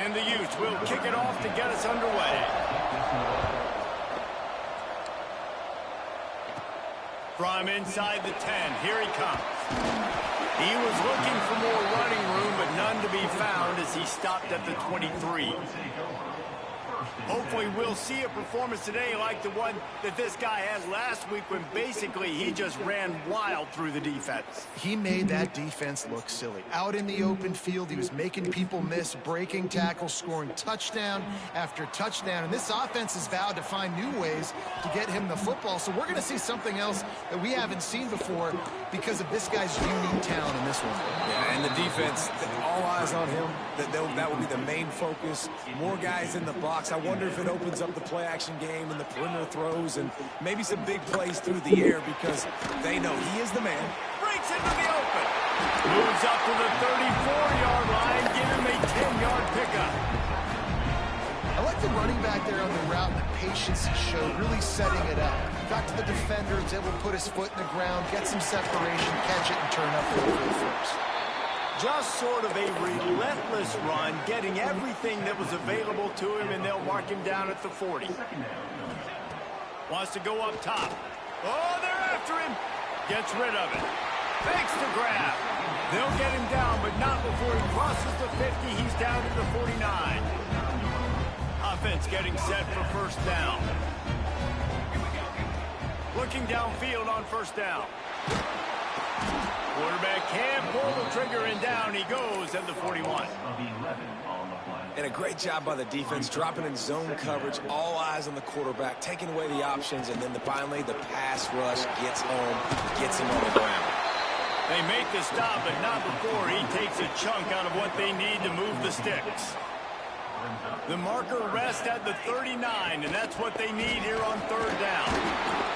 And the Utes will kick it off to get us underway. From inside the 10, here he comes. He was looking for more running room, but none to be found as he stopped at the 23. Hopefully we'll see a performance today like the one that this guy had last week when basically he just ran wild through the defense. He made that defense look silly. Out in the open field, he was making people miss, breaking tackles, scoring touchdown after touchdown. And this offense has vowed to find new ways to get him the football. So we're going to see something else that we haven't seen before because of this guy's unique talent in this one. Yeah, and the defense, all eyes on him. That will be the main focus. More guys in the box. I wonder if it opens up the play-action game and the perimeter throws and maybe some big plays through the air because they know he is the man. Breaks into the open. Moves up to the 34-yard line. Give him a 10-yard pickup. I like the running back there on the route and the patience he showed, really setting it up. Got to the defender, was able to put his foot in the ground, get some separation, catch it, and turn up for the first. Just sort of a relentless run, getting everything that was available to him, and they'll mark him down at the 40. Wants to go up top. Oh, they're after him. Gets rid of it. Fakes the grab. They'll get him down, but not before he crosses the 50. He's down to the 49. Offense getting set for first down. Looking downfield on first down. Quarterback can pull the trigger, and down he goes at the 41. And a great job by the defense, dropping in zone coverage, all eyes on the quarterback, taking away the options, and then finally the pass rush gets home, gets him on the ground. They make the stop, but not before he takes a chunk out of what they need to move the sticks. The marker rests at the 39, and that's what they need here on third down.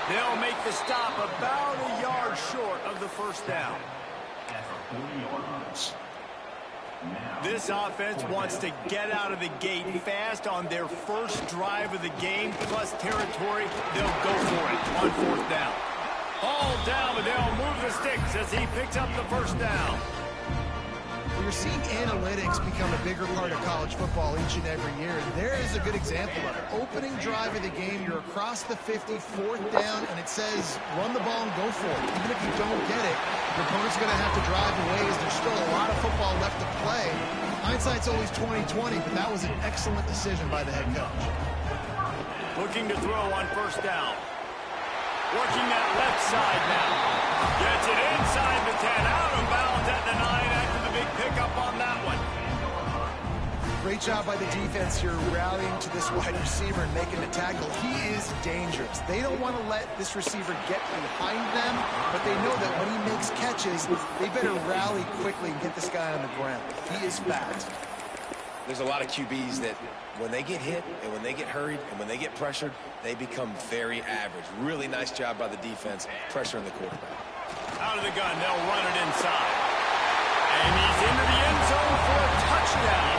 They'll make the stop about a yard short of the first down. This offense wants to get out of the gate fast on their first drive of the game, plus territory. They'll go for it on fourth down. All down, but they'll move the sticks as he picks up the first down. We're seeing analytics become a bigger part of college football each and every year, and there is a good example of it. Opening drive of the game, you're across the 50, fourth down, and it says run the ball and go for it. Even if you don't get it, your opponent's going to have to drive away as there's still a lot of football left to play. Hindsight's always 20/20, but that was an excellent decision by the head coach. Looking to throw on first down. Working that left side now. Gets it inside the 10, out of bounds at the 9 after the big pickup on that one. Great job by the defense here rallying to this wide receiver and making the tackle. He is dangerous. They don't want to let this receiver get behind them, but they know that when he makes catches, they better rally quickly and get this guy on the ground. He is fast. There's a lot of QBs that when they get hit and when they get hurried and when they get pressured, they become very average. Really nice job by the defense, pressuring the quarterback. Out of the gun, they'll run it inside. And he's into the end zone for a touchdown.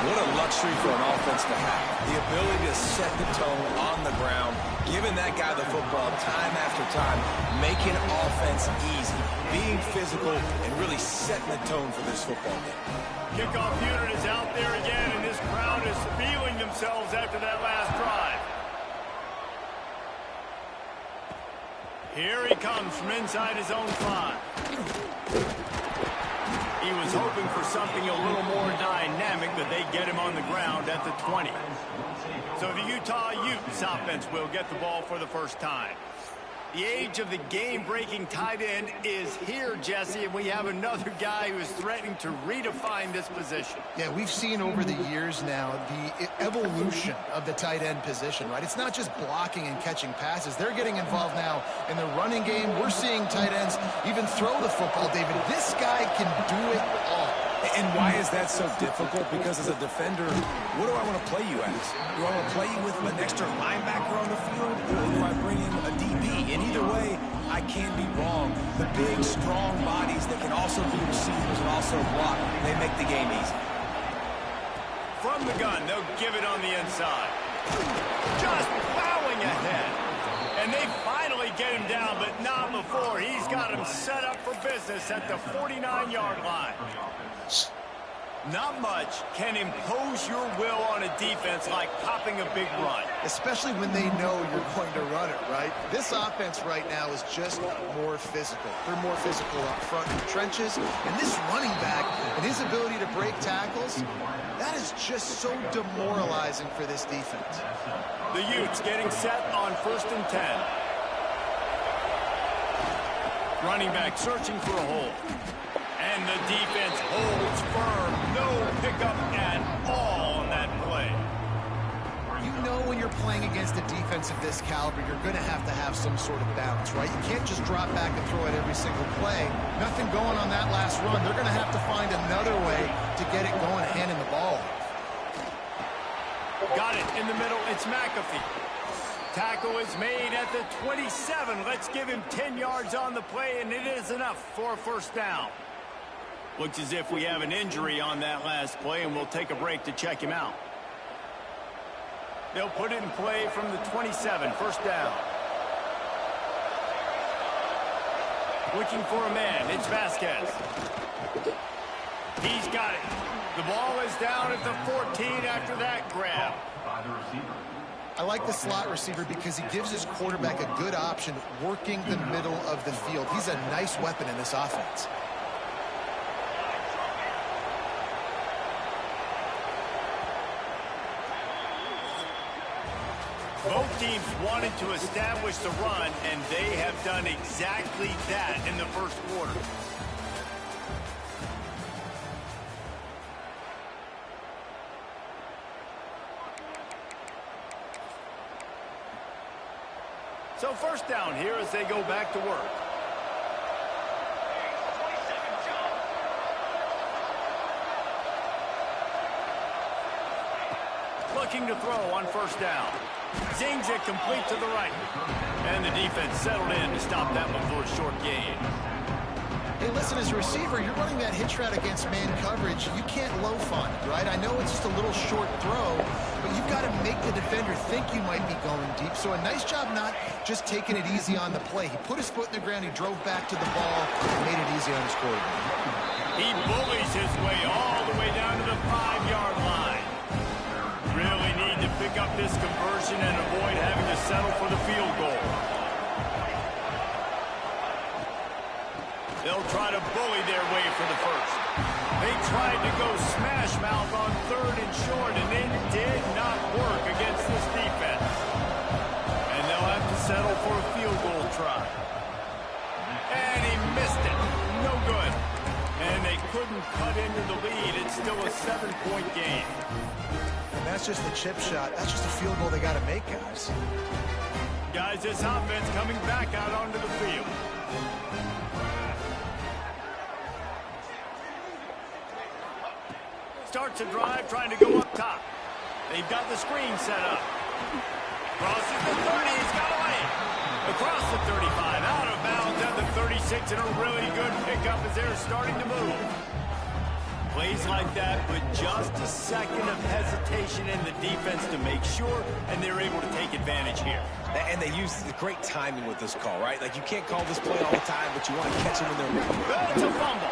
What a luxury for an offense to have. The ability to set the tone on the ground, giving that guy the football time after time, making offense easy, being physical, and really setting the tone for this football game. Kickoff unit is out there again, and this crowd is feeling themselves after that last drive. Here he comes from inside his own 5. He was hoping for something a little more dynamic, but they get him on the ground at the 20. So the Utah Utes offense will get the ball for the first time. The age of the game-breaking tight end is here, Jesse, and we have another guy who is threatening to redefine this position. Yeah, we've seen over the years now the evolution of the tight end position, right? It's not just blocking and catching passes. They're getting involved now in the running game. We're seeing tight ends even throw the football, David. This guy can do it all. And why is that so difficult? Because as a defender, what do I want to play you as? Do I want to play you with an extra linebacker on the field, or do I bring in a DB? And either way, I can be wrong. The big, strong bodies that can also be receivers and also block, they make the game easy. From the gun, they'll give it on the inside. Just plowing ahead. And they finally get him down, but not before. He's got him set up for business at the 49-yard line. Not much can impose your will on a defense like popping a big run. Especially when they know you're going to run it, right? This offense right now is just more physical. They're more physical up front in the trenches. And this running back and his ability to break tackles, that is just so demoralizing for this defense. The Utes getting set on 1st and 10. Running back searching for a hole. And the defense holds firm. No pickup at all on that play. You know when you're playing against a defense of this caliber, you're going to have some sort of balance, right? You can't just drop back and throw it every single play. Nothing going on that last run. They're going to have to find another way to get it going, handing the ball. Got it in the middle. It's McAfee. Tackle is made at the 27. Let's give him 10 yards on the play, and it is enough for a 1st down. Looks as if we have an injury on that last play, and we'll take a break to check him out. They'll put it in play from the 27, 1st down. Looking for a man, it's Vasquez. He's got it. The ball is down at the 14 after that grab. I like the slot receiver because he gives his quarterback a good option working the middle of the field. He's a nice weapon in this offense. Both teams wanted to establish the run, and they have done exactly that in the 1st quarter. So 1st down here as they go back to work. Looking to throw on 1st down. Zings it complete to the right. And the defense settled in to stop that one for a short gain. Hey, listen, as a receiver, you're running that hitch route against man coverage. You can't loaf on it, right? I know it's just a little short throw, but you've got to make the defender think you might be going deep. So a nice job not just taking it easy on the play. He put his foot in the ground, he drove back to the ball, and made it easy on his quarterback. He bullies his way all the way down to the 5-yard line. Really need to pick up this conversion and avoid having to settle for the field goal. They'll try to bully their way for the 1st. They tried to go smash mouth on 3rd and short, and it did not work against this defense. And they'll have to settle for a field goal try. And he missed it. No good. And they couldn't cut into the lead. It's still a 7-point game. And that's just the chip shot. That's just a field goal they got to make, guys. Guys, this offense coming back out onto the field. Starts a drive trying to go up top. They've got the screen set up. Crosses the 30. He's got away. Across the 35. Out of bounds at the 36. And a really good pickup as they're starting to move. Plays like that with just a second of hesitation in the defense to make sure, and they're able to take advantage here. And they use the great timing with this call, right? Like, you can't call this play all the time, but you want to catch them when they're moving. It's a fumble.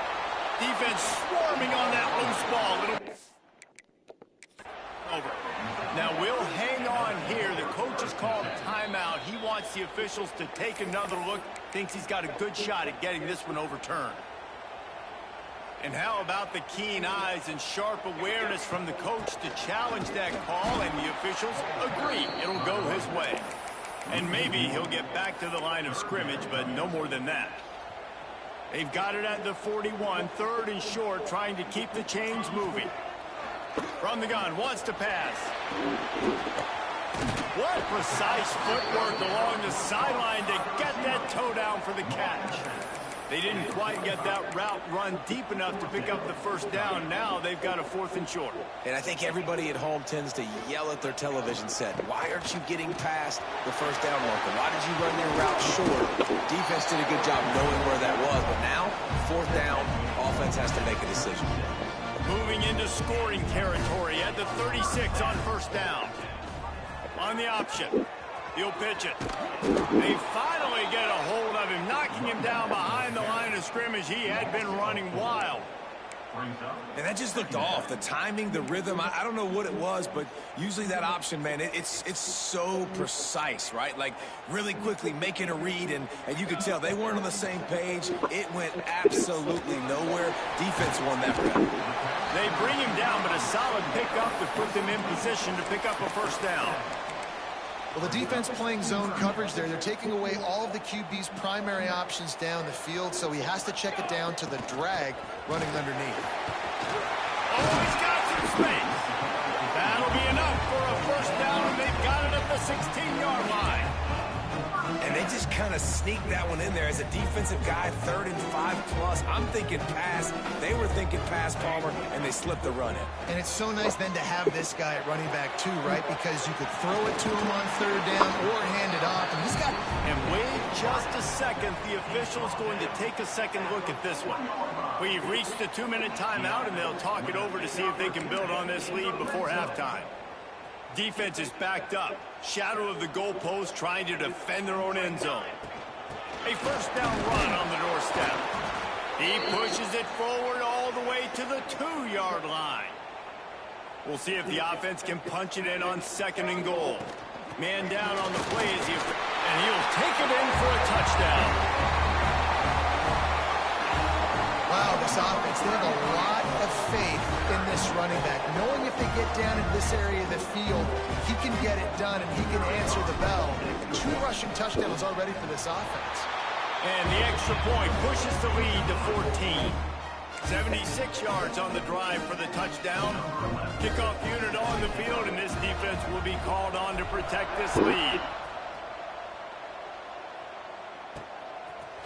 Defense swarming on that loose ball. Over. Now we'll hang on here. The coach has called timeout. He wants the officials to take another look. Thinks he's got a good shot at getting this one overturned. And how about the keen eyes and sharp awareness from the coach to challenge that call, and the officials agree it'll go his way. And maybe he'll get back to the line of scrimmage, but no more than that. They've got it at the 41, 3rd and short, trying to keep the chains moving. From the gun, wants to pass. What precise footwork along the sideline to get that toe down for the catch. They didn't quite get that route run deep enough to pick up the 1st down. Now they've got a 4th and short. And I think everybody at home tends to yell at their television set, why aren't you getting past the 1st down marker? Why did you run your route short? Defense did a good job knowing where that was, but now, 4th down, offense has to make a decision. Moving into scoring territory at the 36 on 1st down. On the option. He'll pitch it. They finally get a hold of him, knocking him down behind the line of scrimmage. He had been running wild. And that just looked off. The timing, the rhythm, I don't know what it was, but usually that option, man, it's so precise, right? Like really quickly making a read, and you could tell they weren't on the same page. It went absolutely nowhere. Defense won that round. They bring him down, but a solid pickup to put them in position to pick up a first down. Well, the defense playing zone coverage there. They're taking away all of the QB's primary options down the field, so he has to check it down to the drag running underneath. Oh, he's got some space. That'll be enough for a first down, and they've got it at the 16-yard line. And they just kind of sneaked that one in there as a defensive guy, 3rd and 5+. I'm thinking pass. They were thinking pass, Palmer, and they slipped the run in. And it's so nice then to have this guy at running back too, right? Because you could throw it to him on 3rd down or hand it off. And he's got... And wait just a second. The official is going to take a second look at this one. We've reached the 2-minute timeout, and they'll talk it over to see if they can build on this lead before halftime. Defense is backed up. Shadow of the goalpost trying to defend their own end zone. A first down run on the doorstep. He pushes it forward all the way to the 2-yard line. We'll see if the offense can punch it in on 2nd and goal. Man down on the play as and he'll take it in for a touchdown. Wow, this offense, they have a lot of faith in this running back. Knowing if they get down into this area of the field, he can get it done and he can answer the bell. 2 rushing touchdowns already for this offense. And the extra point pushes the lead to 14. 76 yards on the drive for the touchdown. Kickoff unit on the field, and this defense will be called on to protect this lead.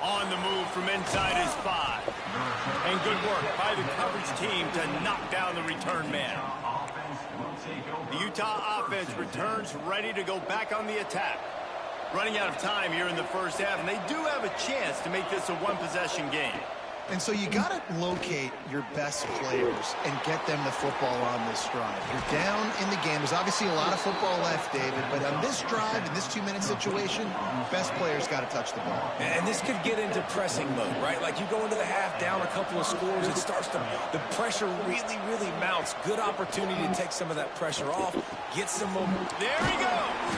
On the move from inside his 5. And good work by the coverage team to knock down the return man. The Utah offense returns ready to go back on the attack. Running out of time here in the first half, and they do have a chance to make this a 1-possession game. And so you got to locate your best players and get them the football on this drive. You're down in the game. There's obviously a lot of football left, David, but on this drive, in this 2-minute situation, best players got to touch the ball. And this could get into pressing mode, right? Like you go into the half down a couple of scores, it starts to, the pressure really, really mounts. Good opportunity to take some of that pressure off, get some momentum. There he goes.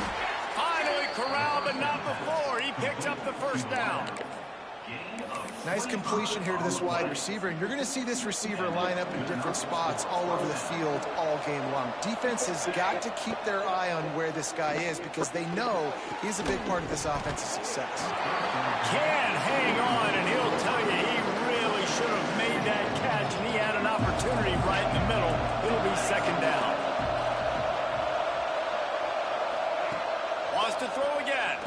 Finally corralled, but not before. He picks up the first down. Nice completion here to this wide receiver, and you're going to see this receiver line up in different spots all over the field all game long. Defense has got to keep their eye on where this guy is because they know he's a big part of this offensive success. Can hang on, and he'll tell you he really should have made that catch, and he had an opportunity right in the middle. It'll be 2nd down. Wants to throw again.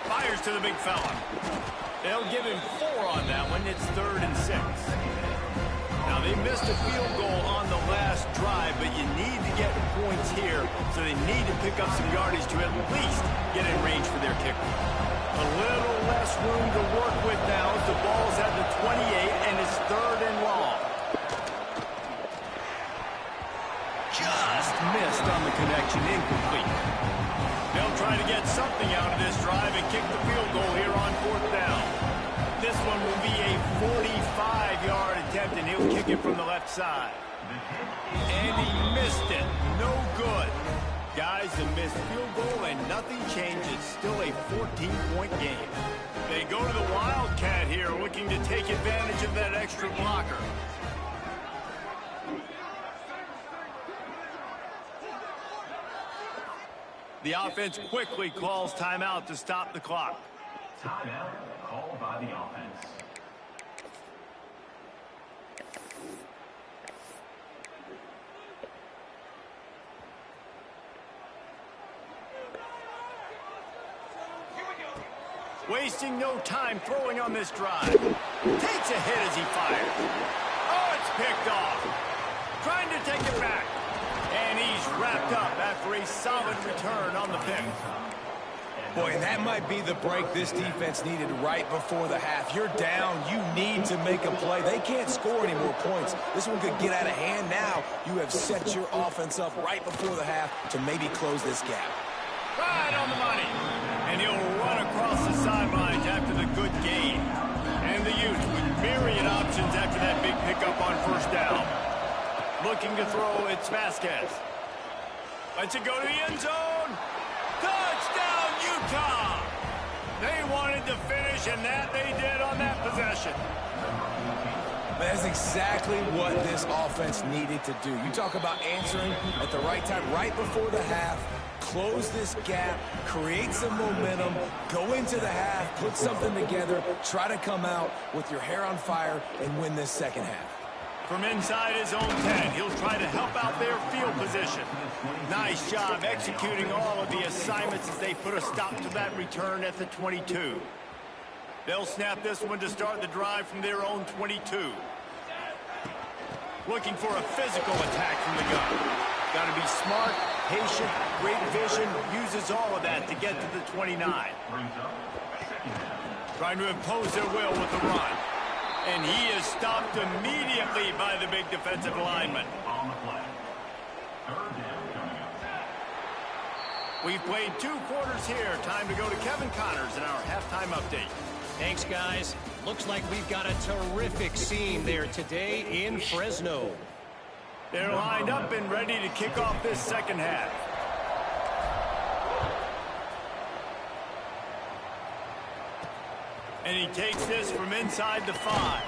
Fires to the big fella. They'll give him 4 on that one. It's 3rd and 6. Now, they missed a field goal on the last drive, but you need to get points here, so they need to pick up some yardage to at least get in range for their kicker. A little less room to work with now as the ball's at the 28, and it's 3rd and long. Just missed on the connection, incomplete. They'll try to get something out of this drive and kick the field goal here on 4th down. This one will be a 45-yard attempt, and he'll kick it from the left side. And he missed it. No good. Guys, a missed field goal, and nothing changes. Still a 14-point game. They go to the Wildcat here, looking to take advantage of that extra blocker. The offense quickly calls timeout to stop the clock. Timeout called by the offense. Wasting no time throwing on this drive. Takes a hit as he fires. Oh, it's picked off. Trying to take it back. And he's wrapped up after a solid return on the pick. Boy, and that might be the break this defense needed right before the half. You're down. You need to make a play. They can't score any more points. This one could get out of hand now. You have set your offense up right before the half to maybe close this gap. Right on the money. And he'll run across the sidelines after the good gain. And the Utes with myriad options after that big pickup on first down. Looking to throw, it's Vasquez. Lets it go to the end zone. Touchdown, Utah! They wanted to finish, and that they did on that possession. That's exactly what this offense needed to do. You talk about answering at the right time, right before the half, close this gap, create some momentum, go into the half, put something together, try to come out with your hair on fire and win this second half. From inside his own 10, he'll try to help out their field position. Nice job executing all of the assignments as they put a stop to that return at the 22. They'll snap this one to start the drive from their own 22. Looking for a physical attack from the gun. Got to be smart, patient, great vision, uses all of that to get to the 29. Trying to impose their will with the run. And he is stopped immediately by the big defensive lineman. On the play. Third down coming up. We've played 2 quarters here. Time to go to Kevin Connors in our halftime update. Thanks, guys. Looks like we've got a terrific scene there today in Fresno. They're lined up and ready to kick off this second half. And he takes this from inside the 5.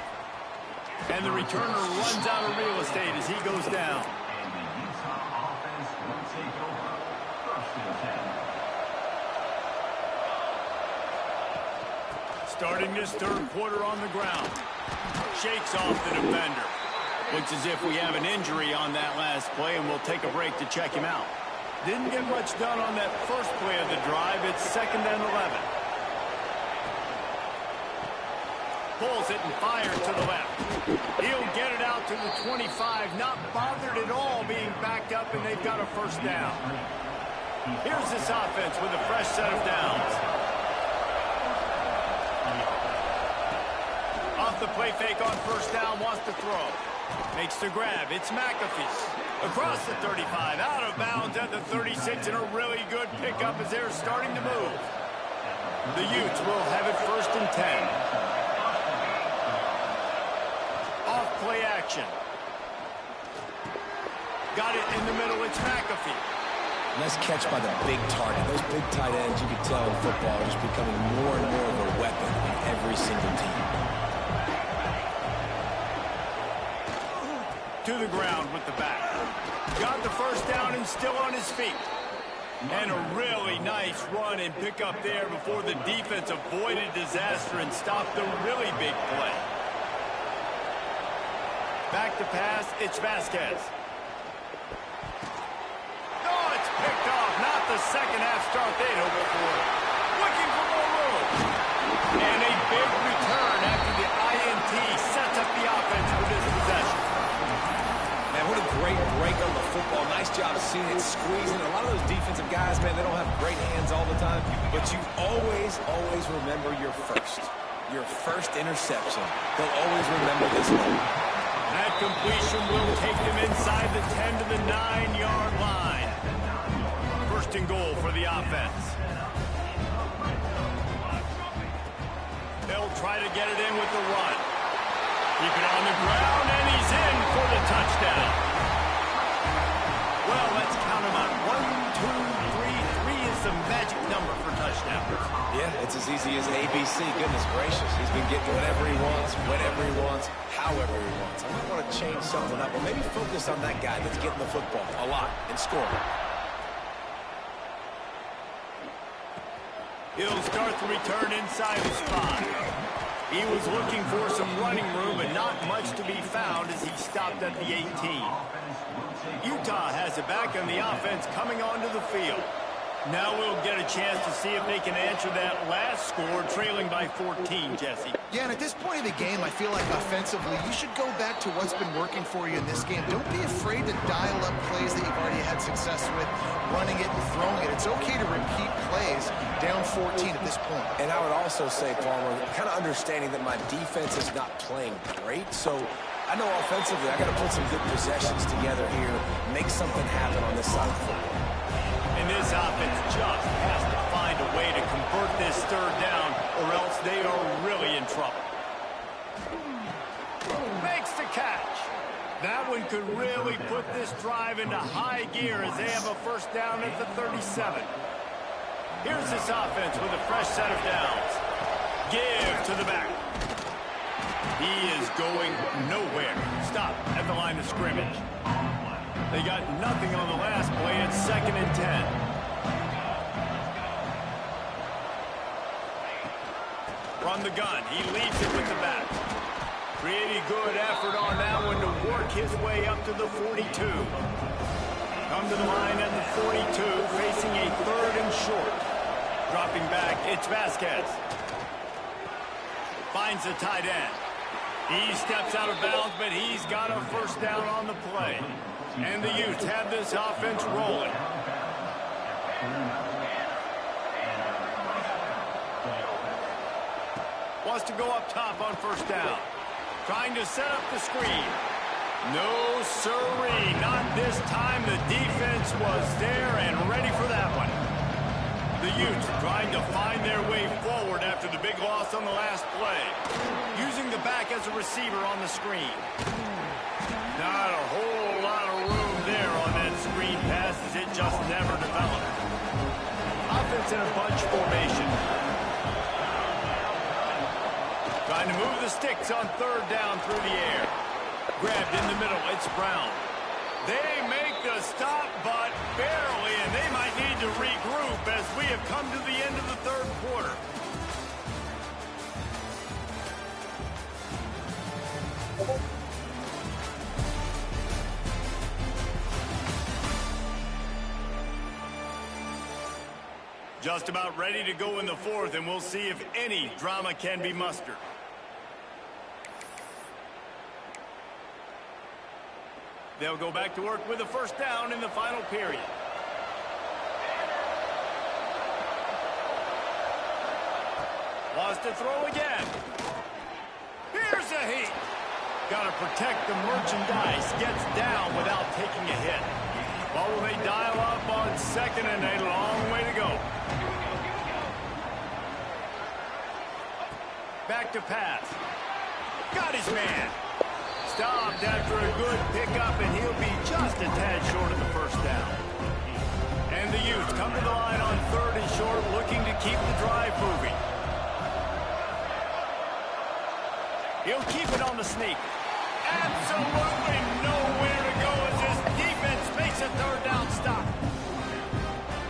And the returner runs out of real estate as he goes down. And the Utah offense will take over. First and 10. Starting this third quarter on the ground. Shakes off the defender. Looks as if we have an injury on that last play, and we'll take a break to check him out. Didn't get much done on that first play of the drive. It's 2nd and 11. Pulls it and fires to the left. He'll get it out to the 25, not bothered at all being backed up, and they've got a first down. Here's this offense with a fresh set of downs. Off the play fake on first down, wants to throw. Makes the grab, it's McAfee. Across the 35, out of bounds at the 36, and a really good pickup as they're starting to move. The Utes will have it 1st and 10. Play action. Got it in the middle, it's McAfee. Nice catch by the big target. Those big tight ends, you can tell in football, are just becoming more and more of a weapon in every single team. To the ground with the back. Got the first down and still on his feet. And a really nice run and pick up there before the defense avoided disaster and stopped a really big play. Back to pass, it's Vasquez. Oh, it's picked off. Not the second half start they'd hoped for. Looking for more room. And a big return after the INT sets up the offense for this possession. Man, what a great break on the football. Nice job of seeing it squeezing. A lot of those defensive guys, man, they don't have great hands all the time. But you always remember your first. Your first interception. They'll always remember this one. That completion will take them inside the 10 to the 9-yard line. 1st and goal for the offense. They'll try to get it in with the run. Keep it on the ground, and he's in for the touchdown. Well, let's count them out. 1, 2, 3. 3 is the magic number for touchdowns. Yeah, it's as easy as ABC. Goodness gracious. He's been getting whatever he wants, whenever he wants, however he wants. I might want to change something up, or maybe focus on that guy that's getting the football a lot and scoring. He'll start the return inside the spot. He was looking for some running room, but not much to be found as he stopped at the 18. Utah has it back on the offense coming onto the field. Now we'll get a chance to see if they can answer that last score, trailing by 14, Jesse. Yeah, and at this point of the game, I feel like offensively, you should go back to what's been working for you in this game. Don't be afraid to dial up plays that you've already had success with, running it and throwing it. It's okay to repeat plays down 14 at this point. And I would also say, Palmer, kind of understanding that my defense is not playing great, so I know offensively I got to put some good possessions together here, make something happen on this side of the football. And this offense just has to find a way to convert this third down, or else they are really in trouble. catch. That one could really put this drive into high gear as they have a first down at the 37. Here's this offense with a fresh set of downs. Give to the back. He is going nowhere. Stop at the line of scrimmage. They got nothing on the last play. It's 2nd and 10. Run the gun. He leads it with the back. Pretty good effort on that one to work his way up to the 42. Come to the line at the 42, facing a 3rd and short. Dropping back, it's Vasquez. Finds the tight end. He steps out of bounds, but he's got a first down on the play. And the Utes have this offense rolling. Wants to go up top on first down. Trying to set up the screen. No sirree, not this time. The defense was there and ready for that one. The Utes trying to find their way forward after the big loss on the last play. Using the back as a receiver on the screen. Not a whole lot of room there on that screen pass as it just never developed. Offense in a bunch formation. Trying to move the sticks on 3rd down through the air. Grabbed in the middle, it's Brown. They make the stop, but barely, and they might need to regroup as we have come to the end of the 3rd quarter. Just about ready to go in the 4th, and we'll see if any drama can be mustered. They'll go back to work with a first down in the final period. Wants to throw again. Here's a heat. Got to protect the merchandise. Gets down without taking a hit. Well, will they dial up on 2nd and a long way to go. Back to pass. Got his man. Stopped after a good pickup, and he'll be just a tad short of the first down. And the Utes come to the line on 3rd and short, looking to keep the drive moving. He'll keep it on the sneak. Absolutely nowhere to go as his defense makes a 3rd down stop.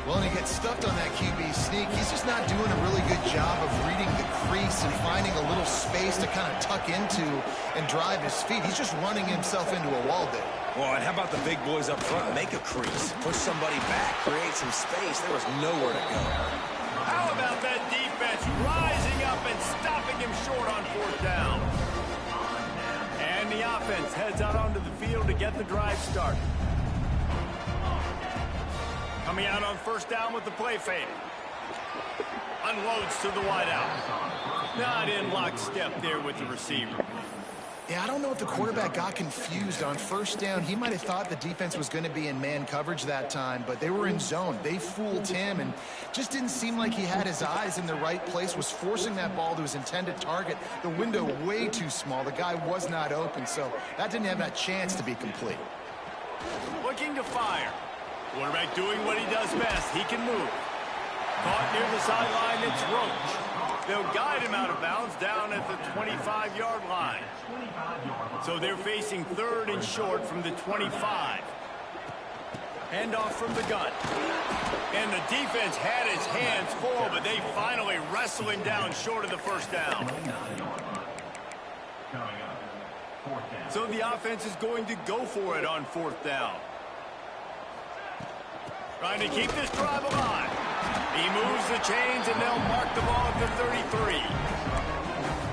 Well, and he gets stuffed on that QB sneak. He's just not doing a really good job of reading the crease and finding a little space to kind of tuck into and drive his feet. He's just running himself into a wall there. Well, and how about the big boys up front? Make a crease, push somebody back, create some space. There was nowhere to go. How about that defense rising up and stopping him short on 4th down? And the offense heads out onto the field to get the drive started. Coming out on first down with the play fake. Unloads to the wideout. Not in lockstep there with the receiver. Yeah, I don't know if the quarterback got confused on first down. He might have thought the defense was going to be in man coverage that time, but they were in zone. They fooled him and just didn't seem like he had his eyes in the right place, was forcing that ball to his intended target. The window way too small. The guy was not open, so that didn't have that chance to be complete. Looking to fire. Quarterback doing what he does best. He can move. Caught near the sideline, it's Roach. They'll guide him out of bounds down at the 25-yard line. So they're facing 3rd and short from the 25. Handoff from the gun. And the defense had his hands full, but they finally wrestle him down short of the first down. So the offense is going to go for it on 4th down. Trying to keep this drive alive. He moves the chains, and they'll mark the ball at the 33.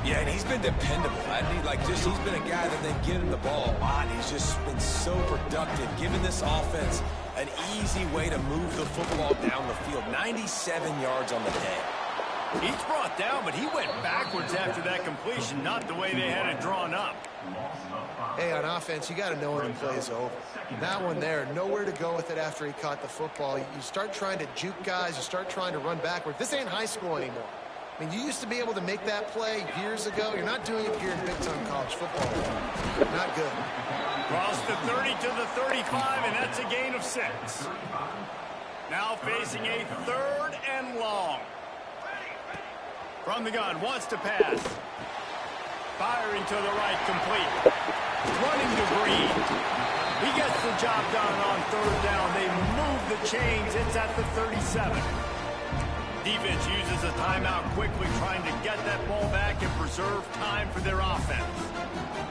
Yeah, and he's been dependable. He's been a guy that they give him the ball a lot. He's just been so productive, giving this offense an easy way to move the football down the field. 97 yards on the day. He's brought down, but he went backwards after that completion, not the way they had it drawn up. Hey, on offense, you got to know when the play's over. That one there, nowhere to go with it after he caught the football. You start trying to juke guys. You start trying to run backward. This ain't high school anymore. I mean, you used to be able to make that play years ago. You're not doing it here in big-time college football. Not good. Cross the 30 to the 35, and that's a gain of 6. Now facing a 3rd and long. From the gun, wants to pass. Firing to the right, complete. Running to Green. He gets the job done on 3rd down. They move the chains. It's at the 37. Defense uses a timeout quickly, trying to get that ball back and preserve time for their offense.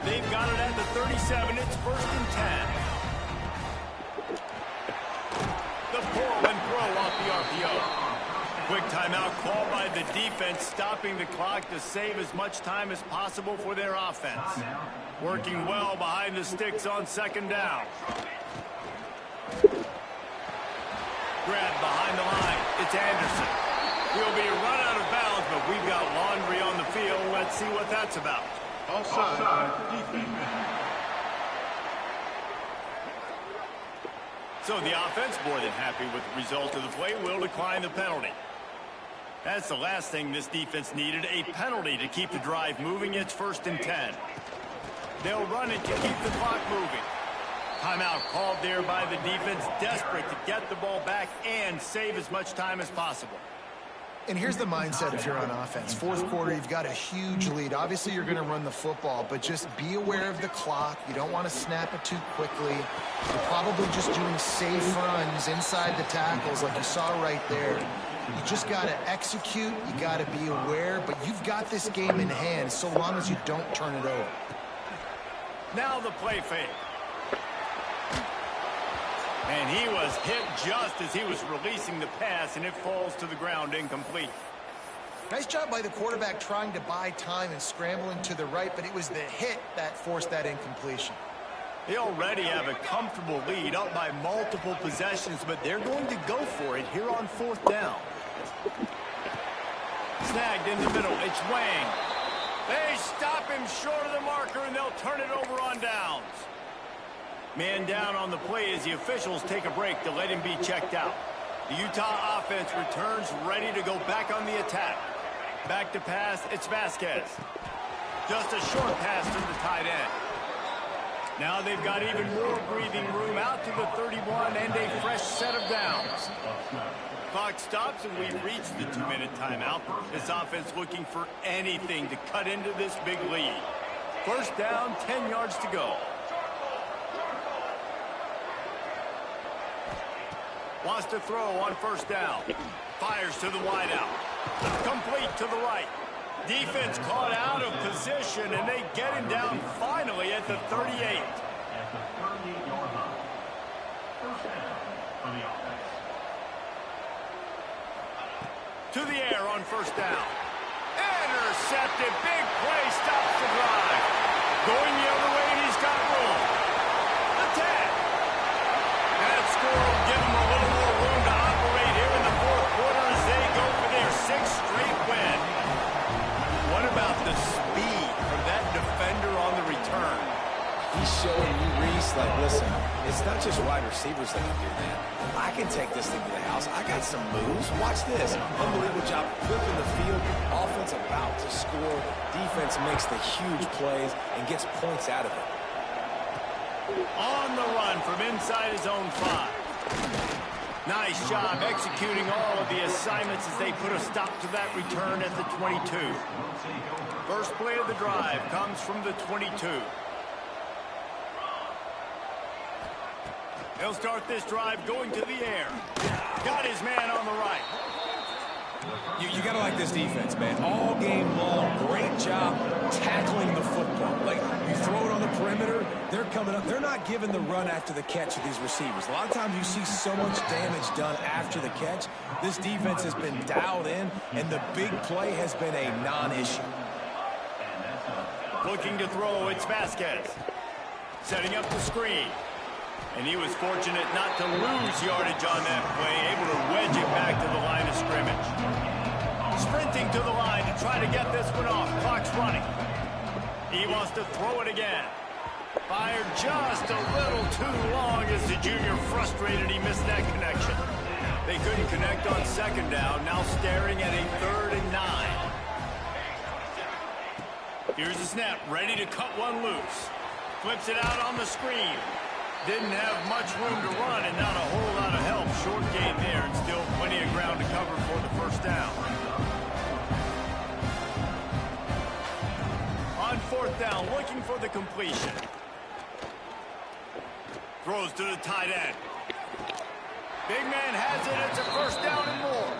They've got it at the 37. It's 1st and 10. The pull and throw off the RPO. Quick timeout called by the defense, stopping the clock to save as much time as possible for their offense. Working well behind the sticks on 2nd down. Grab behind the line. It's Anderson. He'll be run out of bounds, but we've got laundry on the field. Let's see what that's about. Offside. So the offense, more than happy with the result of the play, will decline the penalty. That's the last thing this defense needed, a penalty to keep the drive moving. It's 1st and 10. They'll run it to keep the clock moving. Timeout called there by the defense, desperate to get the ball back and save as much time as possible. And here's the mindset if you're on offense. 4th quarter, you've got a huge lead. Obviously, you're going to run the football, but just be aware of the clock. You don't want to snap it too quickly. You're probably just doing safe runs inside the tackles like you saw right there. You just got to execute. You got to be aware, but you've got this game in hand so long as you don't turn it over. Now the play fake. And he was hit just as he was releasing the pass, and it falls to the ground incomplete. Nice job by the quarterback trying to buy time and scrambling to the right, but it was the hit that forced that incompletion. They already have a comfortable lead, up by multiple possessions, but they're going to go for it here on 4th down. Snagged in the middle. It's Wang. They stop him short of the marker, and they'll turn it over on downs. Man down on the play as the officials take a break to let him be checked out. The Utah offense returns ready to go back on the attack. Back to pass, it's Vasquez. Just a short pass to the tight end. Now they've got even more breathing room out to the 31 and a fresh set of downs. Clock stops and we've reached the 2-minute timeout. This offense looking for anything to cut into this big lead. 1st down, 10 yards to go. Wants to throw on 1st down. Fires to the wideout. Complete to the right. Defense caught out of position, and they get him down finally at the 38. At the 38-yard line. 1st down for the offense. To the air on 1st down. Intercepted. Big play stops the drive. Going the other way, and he's got room. The tag. That score will give him a little more room to operate here in the 4th quarter as they go for their 6th straight win. What about the speed from that defender on the return? He's showing you, Reese, like, listen, it's not just wide receivers that can do that. I can take this thing to the house. I got some moves. Watch this. Unbelievable job flipping the field. Offense about to score. Defense makes the huge plays and gets points out of it. On the run from inside his own 5. Nice job executing all of the assignments as they put a stop to that return at the 22. First play of the drive comes from the 22. He'll start this drive going to the air. Got his man on the right. You got to like this defense, man. All game long, great job tackling the football. Like, you throw it on the perimeter, they're coming up. They're not giving the run after the catch of these receivers. A lot of times you see so much damage done after the catch. This defense has been dialed in, and the big play has been a non-issue. Looking to throw, it's Vasquez. Setting up the screen. And he was fortunate not to lose yardage on that play, able to wedge it back to the line of scrimmage. Sprinting to the line to try to get this one off. Clock's running. He wants to throw it again. Fired just a little too long as the junior frustrated he missed that connection. They couldn't connect on 2nd down, now staring at a 3rd and 9. Here's the snap, ready to cut one loose. Flips it out on the screen. Didn't have much room to run and not a whole lot of help. Short gain there and still plenty of ground to cover for the first down. On fourth down, looking for the completion. Throws to the tight end. Big man has it. It's a first down and more.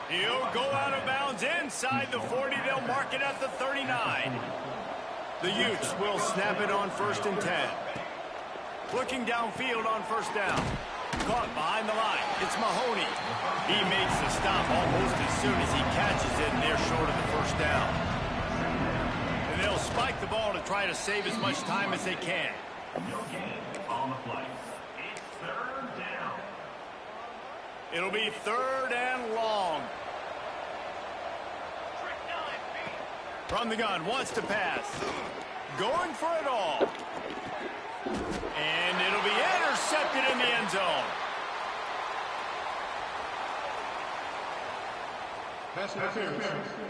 He'll go out of bounds inside the 40. They'll mark it at the 39. The Utes will snap it on 1st and 10. Looking downfield on first down. Caught behind the line. It's Mahoney. He makes the stop almost as soon as he catches it, and they're short of the first down. And they'll spike the ball to try to save as much time as they can. No gain on the play. It's 3rd down. It'll be 3rd and long. From the gun, wants to pass. Going for it all. And it'll be intercepted in the end zone. Pass interference.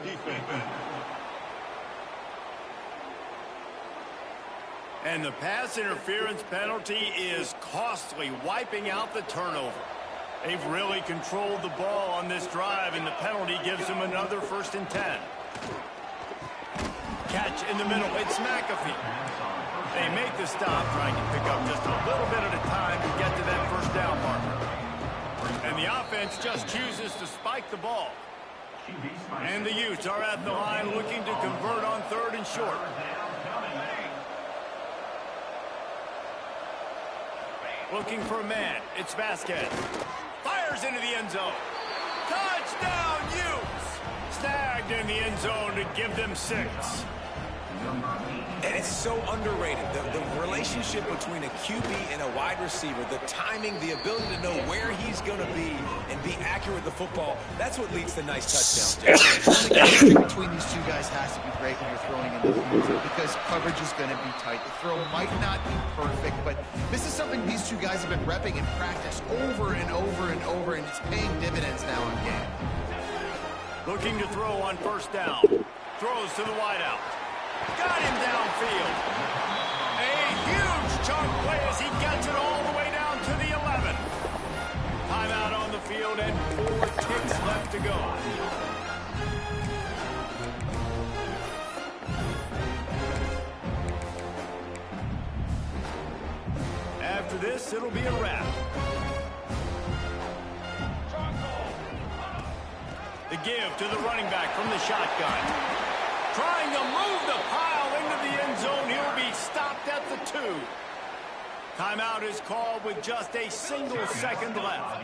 Defense. And the pass interference penalty is costly, wiping out the turnover. They've really controlled the ball on this drive, and the penalty gives them another 1st and 10. Catch in the middle. It's McAfee. They make the stop, trying to pick up just a little bit at a time to get to that first down marker. And the offense just chooses to spike the ball. And the Utes are at the line looking to convert on 3rd and short. Looking for a man. It's Vasquez. Fires into the end zone. Touchdown, Utes! Snagged in the end zone to give them 6. And it's so underrated. The relationship between a QB and a wide receiver, the timing, the ability to know where he's going to be and be accurate with the football, that's what leads to nice touchdowns. The chemistry between these two guys has to be great when you're throwing in the future because coverage is going to be tight. The throw might not be perfect, but this is something these two guys have been repping in practice over and over and over, and it's paying dividends now in game. Looking to throw on first down. Throws to the wideout. Got him downfield. A huge chunk play as he gets it all the way down to the 11. Timeout on the field and 4 ticks left to go. After this, it'll be a wrap. The give to the running back from the shotgun. Trying to move the pile into the end zone. He'll be stopped at the 2. Timeout is called with just a single second left.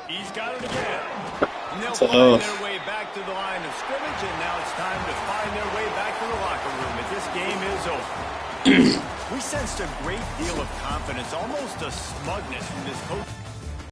He's got it again. And they'll find their way back to the line of scrimmage, and now it's time to find their way back to the locker room as this game is over. We sensed a great deal of confidence, almost a smugness from this coach.